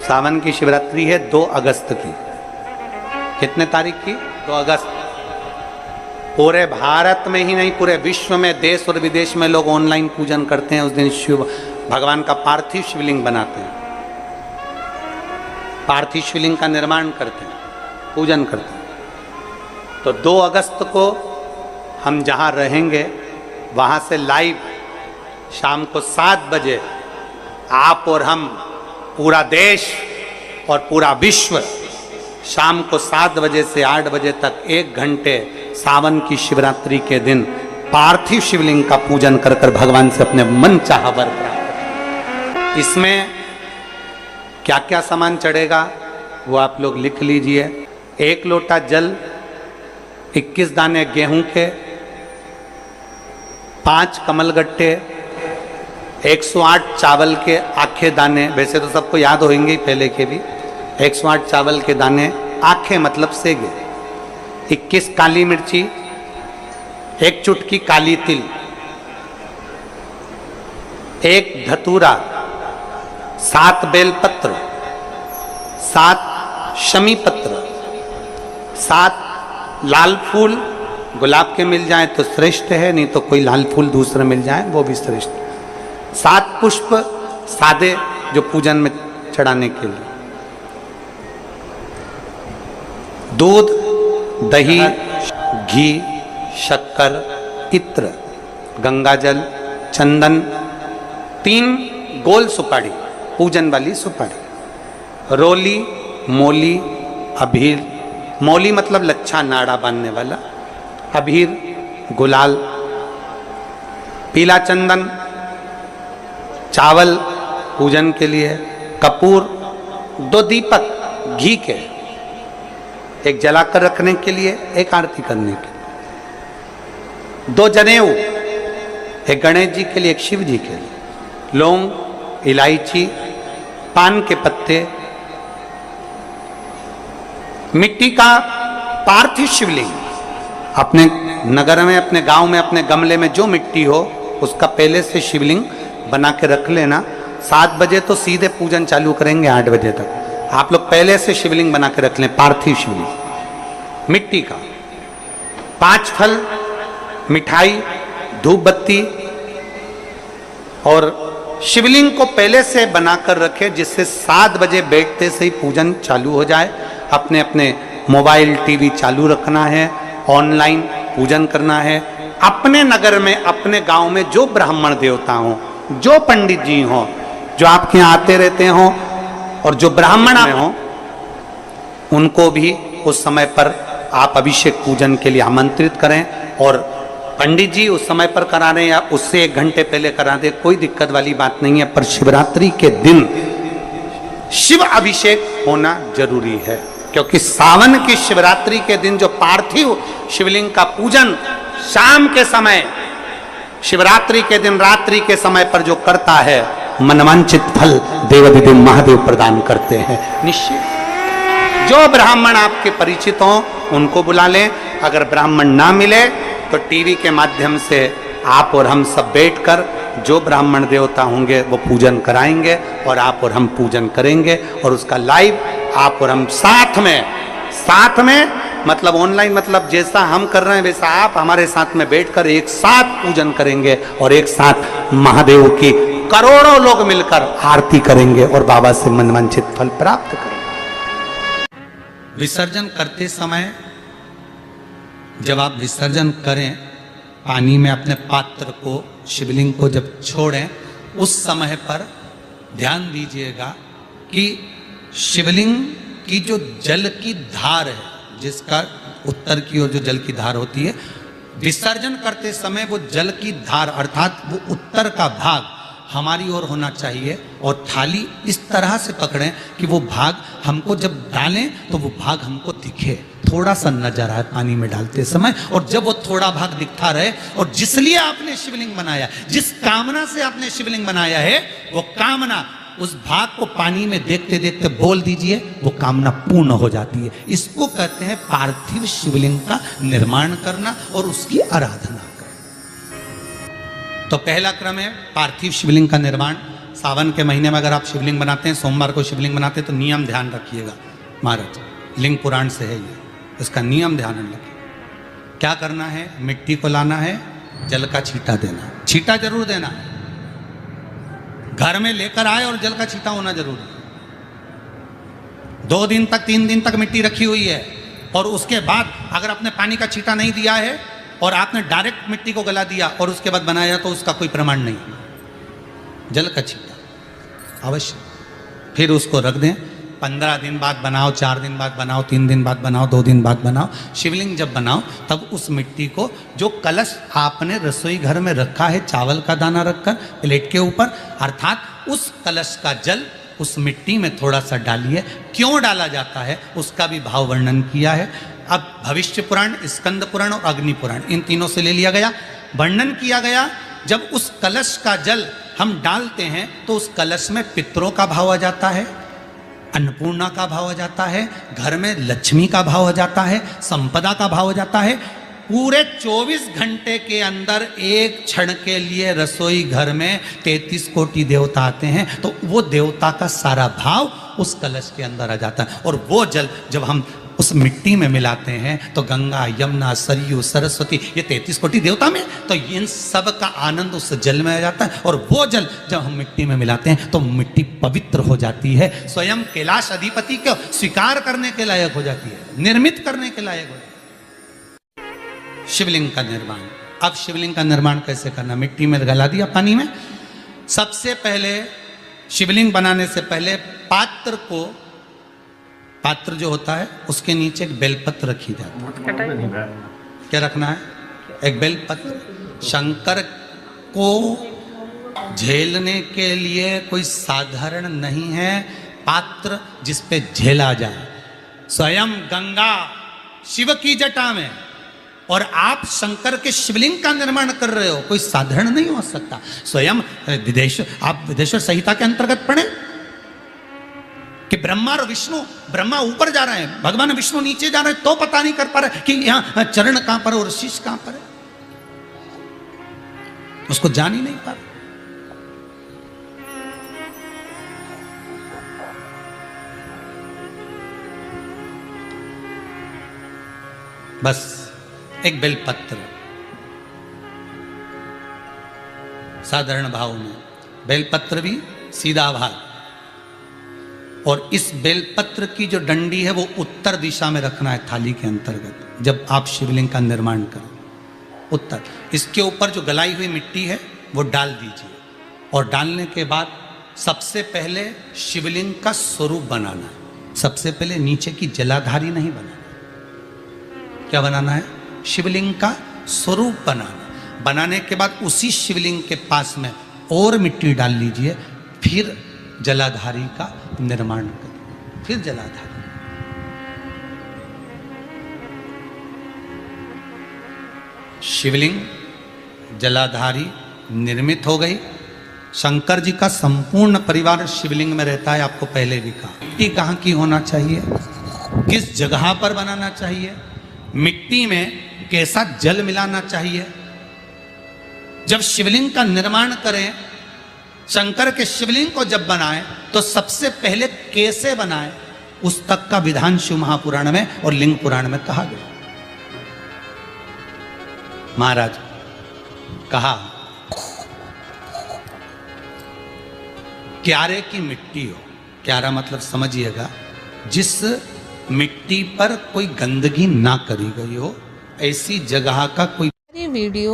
सावन की शिवरात्रि है 2 अगस्त की। कितने तारीख की? 2 अगस्त। पूरे भारत में ही नहीं, पूरे विश्व में, देश और विदेश में लोग ऑनलाइन पूजन करते हैं। उस दिन शिव भगवान का पार्थिव शिवलिंग बनाते हैं, पार्थिव शिवलिंग का निर्माण करते हैं, पूजन करते हैं। तो 2 अगस्त को हम जहाँ रहेंगे वहाँ से लाइव शाम को 7 बजे आप और हम, पूरा देश और पूरा विश्व, शाम को 7 बजे से 8 बजे तक 1 घंटे सावन की शिवरात्रि के दिन पार्थिव शिवलिंग का पूजन कर कर भगवान से अपने मन चाहा वर प्राप्त। इसमें क्या क्या सामान चढ़ेगा वो आप लोग लिख लीजिए। 1 लोटा जल, 21 दाने गेहूं के, 5 कमलगट्टे, 108 चावल के आखे दाने, वैसे तो सबको याद होंगे ही पहले के भी। 108 चावल के दाने, आखे मतलब सेगे, 21 काली मिर्ची, 1 चुटकी काली तिल, 1 धतूरा, 7 बेलपत्र, 7 शमी पत्र, 7 लाल फूल, गुलाब के मिल जाए तो श्रेष्ठ है, नहीं तो कोई लाल फूल दूसरा मिल जाए वो भी श्रेष्ठ। 7 पुष्प सादे जो पूजन में चढ़ाने के लिए, दूध, दही, घी, शक्कर, इत्र, गंगाजल, चंदन, 3 गोल सुपारी, पूजन वाली सुपारी, रोली, मोली, अबीर, मोली मतलब लच्छा नाड़ा बांधने वाला, अबीर, गुलाल, पीला चंदन, चावल पूजन के लिए, कपूर, 2 दीपक घी के, 1 जलाकर रखने के लिए, 1 आरती करने के लिए, 2 जनेऊ, 1 गणेश जी के लिए, 1 शिव जी के लिए, लौंग, इलायची, पान के पत्ते, मिट्टी का पार्थिव शिवलिंग। अपने नगर में, अपने गांव में, अपने गमले में जो मिट्टी हो उसका पहले से शिवलिंग बना के रख लेना। 7 बजे तो सीधे पूजन चालू करेंगे, 8 बजे तक आप लोग पहले से शिवलिंग बना के रख लें, पार्थिव शिवलिंग मिट्टी का। 5 फल, मिठाई, धूप बत्ती, और शिवलिंग को पहले से बनाकर रखें जिससे 7 बजे बैठते से ही पूजन चालू हो जाए। अपने अपने मोबाइल, टीवी चालू रखना है, ऑनलाइन पूजन करना है। अपने नगर में, अपने गांव में जो ब्राह्मण देवता हों, जो पंडित जी हों, जो आपके यहाँ आते रहते हों, और जो ब्राह्मण हों, उनको भी उस समय पर आप अभिषेक पूजन के लिए आमंत्रित करें। और पंडित जी उस समय पर करा रहे हैं या उससे 1 घंटे पहले करा दे, कोई दिक्कत वाली बात नहीं है। पर शिवरात्रि के दिन शिव अभिषेक होना जरूरी है, क्योंकि सावन की शिवरात्रि के दिन जो पार्थिव शिवलिंग का पूजन शाम के समय, शिवरात्रि के दिन रात्रि के समय पर जो करता है, मनवांचित फल देवाधिदेव महादेव प्रदान करते हैं निश्चित। जो ब्राह्मण आपके परिचित हों उनको बुला लें। अगर ब्राह्मण ना मिले तो टीवी के माध्यम से आप और हम सब बैठकर जो ब्राह्मण देवता होंगे वो पूजन कराएंगे, और आप और हम पूजन करेंगे, और उसका लाइव आप और हम साथ में मतलब ऑनलाइन, मतलब जैसा हम कर रहे हैं वैसा आप हमारे साथ में बैठकर एक साथ पूजन करेंगे, और एक साथ महादेव की करोड़ों लोग मिलकर आरती करेंगे और बाबा से मनवांछित फल प्राप्त करेंगे। विसर्जन करते समय जब आप विसर्जन करें, पानी में अपने पात्र को, शिवलिंग को जब छोड़ें, उस समय पर ध्यान दीजिएगा कि शिवलिंग की जो जल की धार है, जिसका उत्तर की ओर जो जल की धार होती है, विसर्जन करते समय वो जल की धार अर्थात वो उत्तर का भाग हमारी ओर होना चाहिए, और थाली इस तरह से पकड़ें कि वो भाग हमको जब डालें तो वो भाग हमको दिखे, थोड़ा सा नजर आए पानी में डालते समय। और जब वो थोड़ा भाग दिखता रहे, और जिसलिए आपने शिवलिंग बनाया, जिस कामना से आपने शिवलिंग बनाया है, वो कामना उस भाग को पानी में देखते देखते बोल दीजिए, वो कामना पूर्ण हो जाती है। इसको कहते हैं पार्थिव शिवलिंग का निर्माण करना और उसकी आराधना करना। तो पहला क्रम है पार्थिव शिवलिंग का निर्माण। सावन के महीने में अगर आप शिवलिंग बनाते हैं, सोमवार को शिवलिंग बनाते हैं, तो नियम ध्यान रखिएगा महाराज, लिंग पुराण से है ये, इसका नियम ध्यान रखिए। क्या करना है, मिट्टी को लाना है, जल का छींटा देना, छींटा जरूर देना, घर में लेकर आए और जल का छींटा होना जरूर है। 2 दिन तक 3 दिन तक मिट्टी रखी हुई है और उसके बाद अगर आपने पानी का छींटा नहीं दिया है और आपने डायरेक्ट मिट्टी को गला दिया और उसके बाद बनाया, तो उसका कोई प्रमाण नहीं। जल का छींटा अवश्य, फिर उसको रख दें। 15 दिन बाद बनाओ, 4 दिन बाद बनाओ, 3 दिन बाद बनाओ, 2 दिन बाद बनाओ। शिवलिंग जब बनाओ तब उस मिट्टी को, जो कलश आपने रसोई घर में रखा है चावल का दाना रखकर प्लेट के ऊपर, अर्थात उस कलश का जल उस मिट्टी में थोड़ा सा डालिए। क्यों डाला जाता है उसका भी भाव वर्णन किया है। अब भविष्य पुराण, स्कंद पुराण और अग्नि पुराण, इन तीनों से ले लिया गया, वर्णन किया गया। जब उस कलश का जल हम डालते हैं तो उस कलश में पितरों का भाव आ जाता है, अन्नपूर्णा का भाव आ जाता है, घर में लक्ष्मी का भाव आ जाता है, संपदा का भाव आ जाता है। पूरे 24 घंटे के अंदर एक क्षण के लिए रसोई घर में 33 कोटि देवता आते हैं, तो वो देवता का सारा भाव उस कलश के अंदर आ जाता है। और वो जल जब हम उस मिट्टी में मिलाते हैं तो गंगा, यमुना, सरयू, सरस्वती, ये 33 कोटि देवता में, तो इन सब का आनंद उस जल में आ जाता है। और वो जल जब हम मिट्टी में मिलाते हैं तो मिट्टी पवित्र हो जाती है, स्वयं कैलाश अधिपति को स्वीकार करने के लायक हो जाती है, निर्मित करने के लायक हो जाती है। शिवलिंग का निर्माण, अब शिवलिंग का निर्माण कैसे करना, मिट्टी में गला दिया पानी में। सबसे पहले शिवलिंग बनाने से पहले पात्र जो होता है उसके नीचे एक बेलपत्र रखी जाती है। क्या रखना है, एक बेलपत्र। शंकर को झेलने के लिए कोई साधारण नहीं है पात्र जिस पे झेला जाए। स्वयं गंगा शिव की जटा में, और आप शंकर के शिवलिंग का निर्माण कर रहे हो, कोई साधारण नहीं हो सकता। स्वयं आप विदेश्वर संहिता के अंतर्गत पढ़े कि ब्रह्मा और विष्णु, ब्रह्मा ऊपर जा रहे हैं, भगवान विष्णु नीचे जा रहे हैं, तो पता नहीं कर पा रहे कि यहां चरण कहां पर और शीश कहां पर है, उसको जान ही नहीं पा रहे। बस एक बेलपत्र, साधारण भाव में बेलपत्र भी सीधा भाग, और इस बेलपत्र की जो डंडी है वो उत्तर दिशा में रखना है थाली के अंतर्गत। जब आप शिवलिंग का निर्माण करें उत्तर, इसके ऊपर जो गलाई हुई मिट्टी है वो डाल दीजिए, और डालने के बाद सबसे पहले शिवलिंग का स्वरूप बनाना है। सबसे पहले नीचे की जलाधारी नहीं बनाना, क्या बनाना है, शिवलिंग का स्वरूप बनाना। बनाने के बाद उसी शिवलिंग के पास में और मिट्टी डाल लीजिए, फिर जलाधारी का निर्माण करिए, फिर जलाधारी। शिवलिंग जलाधारी निर्मित हो गई। शंकर जी का संपूर्ण परिवार शिवलिंग में रहता है, आपको पहले भी कहा। मिट्टी कहाँ की होना चाहिए, किस जगह पर बनाना चाहिए, मिट्टी में कैसा जल मिलाना चाहिए। जब शिवलिंग का निर्माण करें, शंकर के शिवलिंग को जब बनाएं, तो सबसे पहले कैसे बनाएं, उस तक का विधान शिव महापुराण में और लिंग पुराण में कहा गया। महाराज कहा, क्यारे की मिट्टी हो, क्यारा मतलब समझिएगा, जिस मिट्टी पर कोई गंदगी ना करी गई हो, ऐसी जगह का कोई वीडियो